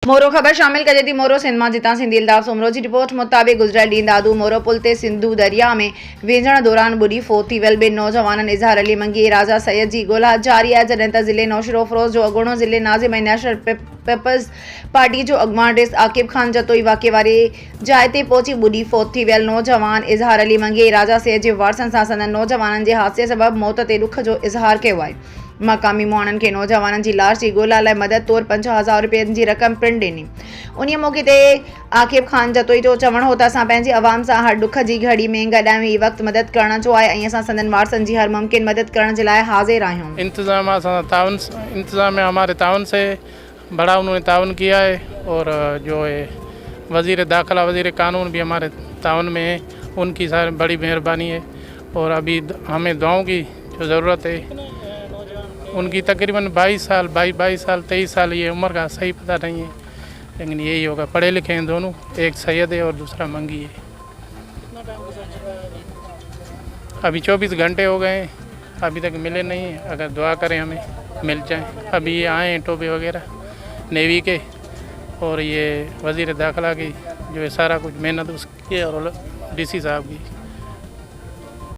मोरो ख़बर शामिल करे थी। मोरो सिंध मां जितां सिंधी इल्दाफ़ सोमरो जी रिपोर्ट मुताबिक़ गुज़िरियल ॾींहुं दादू मोरो पुल ते सिंधु दरिया में वेझण दौरान ॿुॾी फोत थी वियल ॿिनि नौजवाननि इज़हार अली मंगी ऐं राजा सैयद जी ॻोल्हा जारी आहे, जॾहिं त ज़िले नौशरो फ़िरोज़ जो अॻूणो ज़िले नाज़िम ऐं नेशनल पीपल्स पार्टी जो अॻवान रेस आकिब ख़ान जतोई वाक़े वारी जाइ ते पहुची ॿुॾी फोत थी वियल नौजवान इज़हार अली मंगी ऐं राजा सैयद जे वारसनि सां संदनि नौजवाननि जे हादसे सबबि मौत ते ॾुख जो इज़हार कयो आहे। मक़ामी मुआणनि खे नौजवाननि जी लाश जी ॻोल्हा लाइ मदद तौरु 50,000 रुपयनि जी रक़म पिणु ॾिनी। उन मौक़े ते आकिब ख़ान जतोई जो चवणु हो त असां पंहिंजी आवाम सां हर ॾुख जी घड़ी में गॾायूं, हीउ वक़्तु मदद करण जो आहे ऐं असां संदनि वारसनि जी हर मुमकिन मदद करण जे लाइ हाज़िर आहियूं। इंतज़ाम में हमारे ताउन से बड़ा उन्होंने ताउन किया है और जो है वज़ीर दाखिला वज़ीर कानून भी हमारे ताउन में है, उनकी सारी बड़ी मेहरबानी है और अभी हमें दुआओं की जो ज़रूरत है। उनकी तकरीबन 22 साल 23 साल ये उम्र का सही पता नहीं है, लेकिन यही होगा। पढ़े लिखे हैं दोनों, एक सैयद है और दूसरा मंगी है। अभी 24 घंटे हो गए हैं, अभी तक मिले नहीं हैं। अगर दुआ करें हमें मिल जाए। अभी ये आए हैं टोपे वगैरह नेवी के और ये वज़ीर दाखिला की जो है सारा कुछ मेहनत उसकी और DC साहब की।